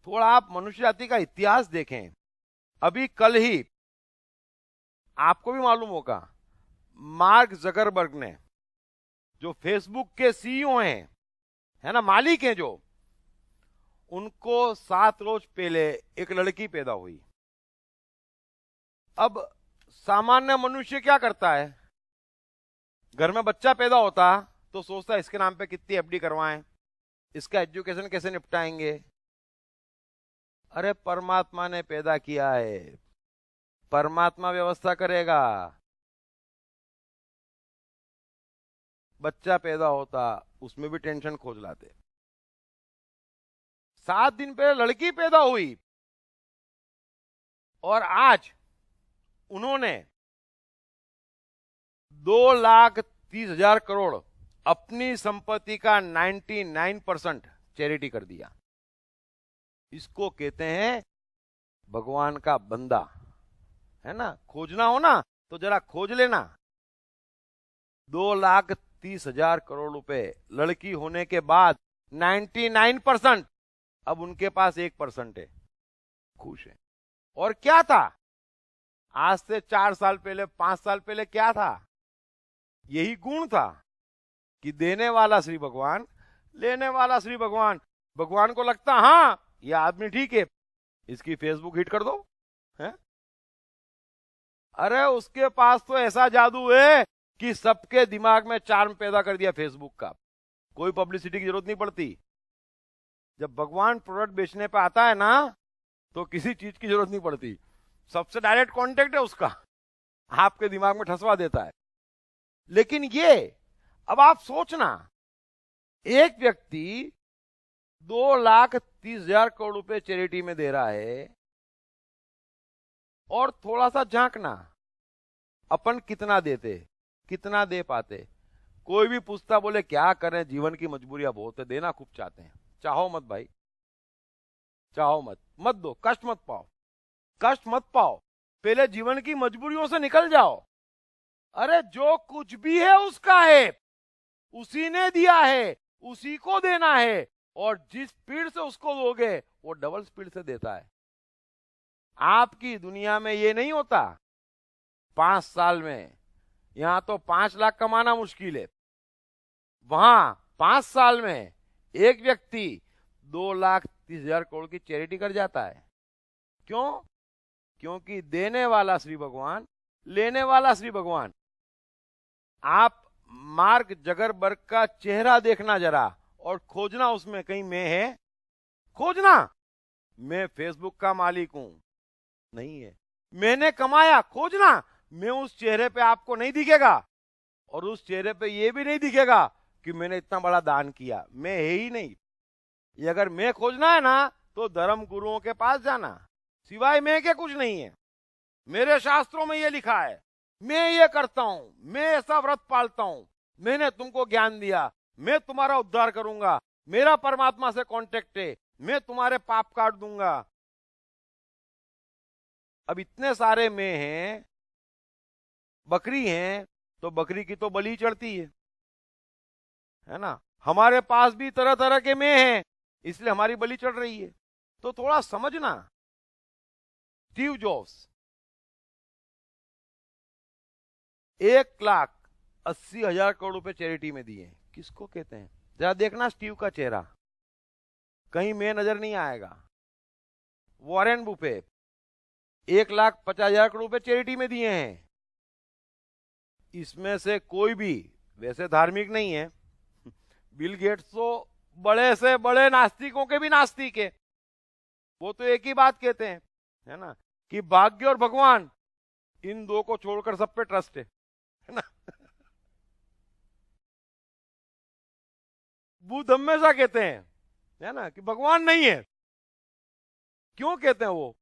थोड़ा आप मनुष्य जाति का इतिहास देखें। अभी कल ही आपको भी मालूम होगा, मार्क जकरबर्ग ने, जो फेसबुक के सीईओ हैं, है ना, मालिक हैं, जो उनको 7 रोज पहले एक लड़की पैदा हुई। अब सामान्य मनुष्य क्या करता है, घर में बच्चा पैदा होता तो सोचता है इसके नाम पे कितनी एफडी करवाएं, इसका एजुकेशन कैसे निपटाएंगे। अरे परमात्मा ने पैदा किया है, परमात्मा व्यवस्था करेगा। बच्चा पैदा होता उसमें भी टेंशन खोज लाते। 7 दिन पहले लड़की पैदा हुई और आज उन्होंने 2,30,000 करोड़ अपनी संपत्ति का 99% चैरिटी कर दिया। इसको कहते हैं भगवान का बंदा, है ना। खोजना हो ना तो जरा खोज लेना। 2,30,000 करोड़ रुपए लड़की होने के बाद 99%, अब उनके पास 1% है, खुश है। और क्या था आज से 4 साल पहले, 5 साल पहले क्या था? यही गुण था कि देने वाला श्री भगवान, लेने वाला श्री भगवान। भगवान को लगता हाँ ये आदमी ठीक है, इसकी फेसबुक हिट कर दो, है? अरे उसके पास तो ऐसा जादू है कि सबके दिमाग में चार्म पैदा कर दिया फेसबुक का। कोई पब्लिसिटी की जरूरत नहीं पड़ती। जब भगवान प्रोडक्ट बेचने पे आता है ना तो किसी चीज की जरूरत नहीं पड़ती, सबसे डायरेक्ट कांटेक्ट है उसका, आपके दिमाग में ठसवा देता है। लेकिन ये अब आप सोचना, एक व्यक्ति 2,30,000 करोड़ रुपए चैरिटी में दे रहा है, और थोड़ा सा झांकना, अपन कितना देते, कितना दे पाते। कोई भी पूछता बोले क्या करें, जीवन की मजबूरियां बहुत है, देना खूब चाहते हैं। चाहो मत भाई, चाहो मत, मत दो, कष्ट मत पाओ, कष्ट मत पाओ, पहले जीवन की मजबूरियों से निकल जाओ। अरे जो कुछ भी है उसका है, उसी ने दिया है, उसी को देना है, और जिस स्पीड से उसको दोगे वो डबल स्पीड से देता है। आपकी दुनिया में ये नहीं होता 5 साल में, यहां तो 5 लाख कमाना मुश्किल है, वहां 5 साल में एक व्यक्ति 2,30,000 करोड़ की चैरिटी कर जाता है। क्यों? क्योंकि देने वाला श्री भगवान, लेने वाला श्री भगवान। आप मार्क जकरबर्ग का चेहरा देखना जरा और खोजना उसमें कहीं मैं है, खोजना। मैं फेसबुक का मालिक हूं, नहीं है। मैंने कमाया, खोजना। मैं उस चेहरे पे आपको नहीं दिखेगा, और उस चेहरे पे ये भी नहीं दिखेगा कि मैंने इतना बड़ा दान किया, मैं है ही नहीं। ये अगर मैं खोजना है ना तो धर्म गुरुओं के पास जाना, सिवाय मैं के कुछ नहीं है। मेरे शास्त्रों में ये लिखा है, मैं ये करता हूं, मैं ऐसा व्रत पालता हूं, मैंने तुमको ज्ञान दिया, मैं तुम्हारा उद्धार करूंगा, मेरा परमात्मा से कांटेक्ट है, मैं तुम्हारे पाप काट दूंगा। अब इतने सारे में हैं, बकरी हैं तो बकरी की तो बलि चढ़ती है ना। हमारे पास भी तरह तरह के में हैं, इसलिए हमारी बलि चढ़ रही है। तो थोड़ा समझना। स्टीव जॉब्स 1,80,000 करोड़ रुपए चैरिटी में दिए, किसको कहते हैं? जरा देखना स्टीव का चेहरा, कहीं में नजर नहीं आएगा। वॉरेन बुफेट 1,50,000 करोड़ रुपए चैरिटी में दिए हैं। इसमें से कोई भी वैसे धार्मिक नहीं है। बिल गेट्स तो बड़े से बड़े नास्तिकों के भी नास्तिक है। वो तो एक ही बात कहते हैं, है ना, कि भाग्य और भगवान, इन दो को छोड़कर सब पे ट्रस्ट है ना। बुद्ध हमेशा कहते हैं, है ना, कि भगवान नहीं है। क्यों कहते हैं वो?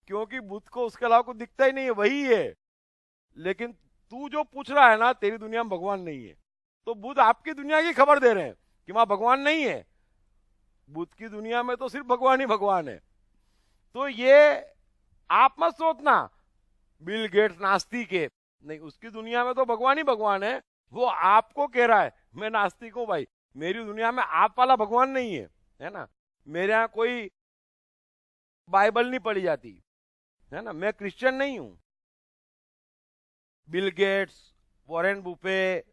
क्योंकि बुद्ध को उसके अलावा कुछ दिखता ही नहीं है, वही है। लेकिन तू जो पूछ रहा है ना, तेरी दुनिया में भगवान नहीं है, तो बुद्ध आपकी दुनिया की खबर दे रहे हैं कि वहां भगवान नहीं है। बुद्ध की दुनिया में तो सिर्फ भगवान ही भगवान है। तो ये आप मत सोचना बिल गेट्स नास्तिक है, नहीं, उसकी दुनिया में तो भगवान ही भगवान है। वो आपको कह रहा है मैं नास्तिक हूं भाई, मेरी दुनिया में आप वाला भगवान नहीं है, है ना। मेरे यहाँ कोई बाइबल नहीं पढ़ी जाती, है ना। मैं क्रिश्चियन नहीं हूं। Bill Gates, Warren Buffett,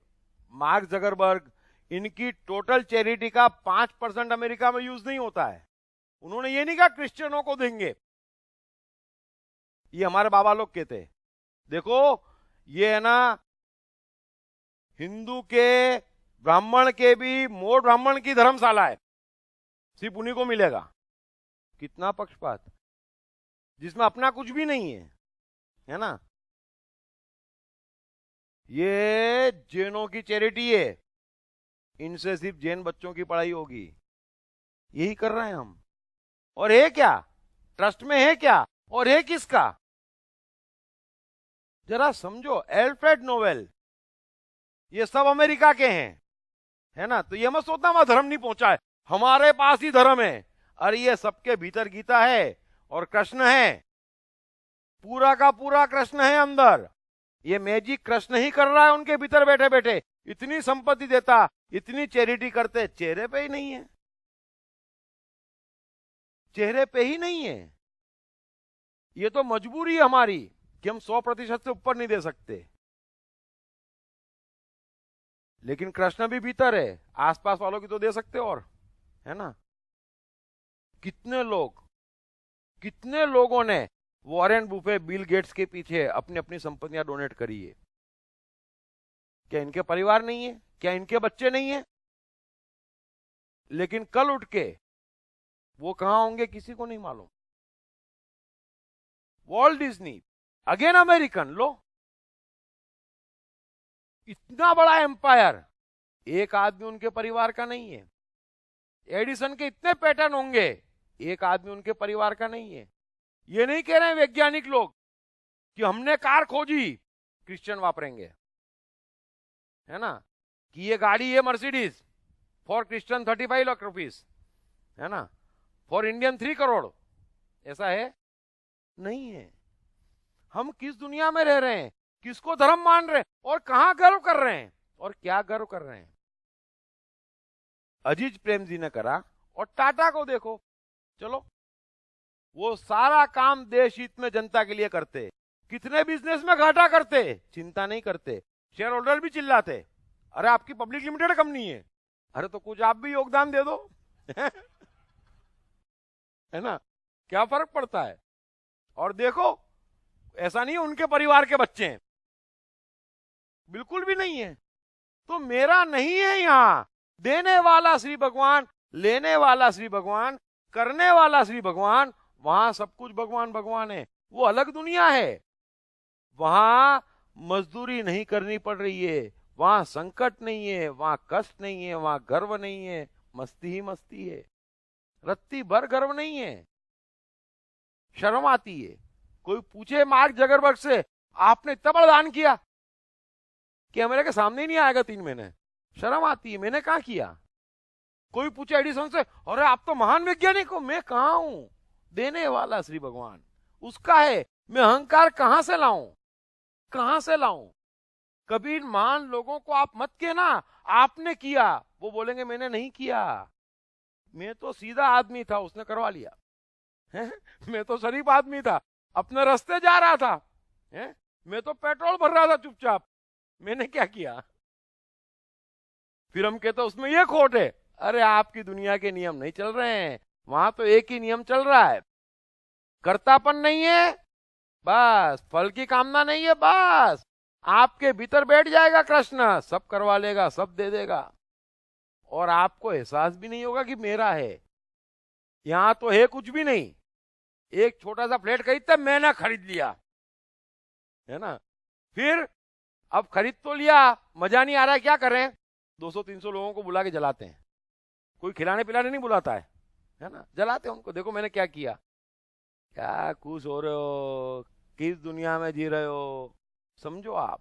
mark Zuckerberg, इनकी टोटल चैरिटी का 5% अमेरिका में यूज नहीं होता है। उन्होंने ये नहीं कहा क्रिश्चियनों को देंगे, ये हमारे बाबा लोग कहते। देखो ये है ना, हिंदू के, ब्राह्मण के भी, मोर ब्राह्मण की धर्मशाला है, सिर्फ उन्हीं को मिलेगा। कितना पक्षपात, जिसमें अपना कुछ भी नहीं है ना। ये जैनों की चैरिटी है, इनसे सिर्फ जैन बच्चों की पढ़ाई होगी, यही कर रहे हैं हम। और है क्या, ट्रस्ट में है क्या, और है किसका, जरा समझो। एल्फ्रेड नोवेल, ये सब अमेरिका के हैं, है ना। तो ये मत सोचना हमारा धर्म नहीं पहुंचा है, हमारे पास ही धर्म है। अरे ये सबके भीतर गीता है और कृष्ण है, पूरा का पूरा कृष्ण है अंदर। ये मैजिक कृष्ण ही कर रहा है उनके भीतर बैठे बैठे। इतनी संपत्ति देता, इतनी चैरिटी करते, चेहरे पे ही नहीं है, चेहरे पे ही नहीं है। ये तो मजबूरी है हमारी कि हम 100% से ऊपर नहीं दे सकते। लेकिन कृष्ण भी भीतर है, आसपास वालों की तो दे सकते, और है ना। कितने लोगों ने वॉरेन बुफे, बिल गेट्स के पीछे अपनी अपनी संपत्तियां डोनेट करी है। क्या इनके परिवार नहीं है, क्या इनके बच्चे नहीं है? लेकिन कल उठ के वो कहां होंगे किसी को नहीं मालूम। वॉल्ट डिज्नी, अगेन अमेरिकन, लो इतना बड़ा एम्पायर, एक आदमी उनके परिवार का नहीं है। एडिसन के इतने पैटर्न होंगे, एक आदमी उनके परिवार का नहीं है। ये नहीं कह रहे हैं वैज्ञानिक लोग कि हमने कार खोजी, क्रिश्चियन वापरेंगे, है ना, कि ये गाड़ी है Mercedes for Christian 35 lakh rupees, है ना, फॉर इंडियन 3 करोड़। ऐसा है नहीं है। हम किस दुनिया में रह रहे हैं, किसको धर्म मान रहे हैं, और कहां गर्व कर रहे हैं, और क्या गर्व कर रहे हैं। अजीज प्रेम जी ने करा, और टाटा को देखो, चलो वो सारा काम देश हित में जनता के लिए करते, कितने बिजनेस में घाटा करते, चिंता नहीं करते। शेयर होल्डर भी चिल्लाते, अरे आपकी पब्लिक लिमिटेड कम नहीं है, अरे तो कुछ आप भी योगदान दे दो है ना, क्या फर्क पड़ता है। और देखो ऐसा नहीं है उनके परिवार के बच्चे हैं, बिल्कुल भी नहीं है। तो मेरा नहीं है यहां, देने वाला श्री भगवान, लेने वाला श्री भगवान, करने वाला श्री भगवान, वहां सब कुछ भगवान भगवान है। वो अलग दुनिया है, वहां मजदूरी नहीं करनी पड़ रही है, वहां संकट नहीं है, वहां कष्ट नहीं है, वहां गर्व नहीं है, मस्ती ही मस्ती है, रत्ती भर गर्व नहीं है, शर्म आती है। कोई पूछे मार्क जगरबर्ग से, आपने इतना बड़ा दान किया कि मेरे के सामने ही नहीं आएगा 3 महीने, शर्म आती है, मैंने कहा किया। कोई पूछे एडिसन से, अरे आप तो महान वैज्ञानिक हो, मैं कहा हूं, देने वाला श्री भगवान उसका है, मैं अहंकार कहां से लाऊं, कहां से लाऊं। कभी महान लोगों को आप मत कहना आपने किया, वो बोलेंगे मैंने नहीं किया, मैं तो सीधा आदमी था, उसने करवा लिया है? मैं तो शरीफ आदमी था, अपने रास्ते जा रहा था, है? मैं तो पेट्रोल भर रहा था चुपचाप, मैंने क्या किया। फिर हम कहते उसमें ये खोट है, अरे आपकी दुनिया के नियम नहीं चल रहे हैं, वहां तो एक ही नियम चल रहा है, कर्तापन नहीं है, बस फल की कामना नहीं है, बस आपके भीतर बैठ जाएगा कृष्ण, सब करवा लेगा, सब दे देगा, और आपको एहसास भी नहीं होगा कि मेरा है। यहां तो है कुछ भी नहीं, एक छोटा सा फ्लैट खरीदता, मैंने खरीद लिया, है ना। फिर अब खरीद तो लिया, मजा नहीं आ रहा है, क्या करें, 200-300 लोगों को बुला के जलाते हैं। कोई खिलाने पिलाने नहीं बुलाता है ना, जलाते हैं उनको, देखो मैंने क्या किया। क्या खुश हो रहे हो, किस दुनिया में जी रहे हो, समझो आप।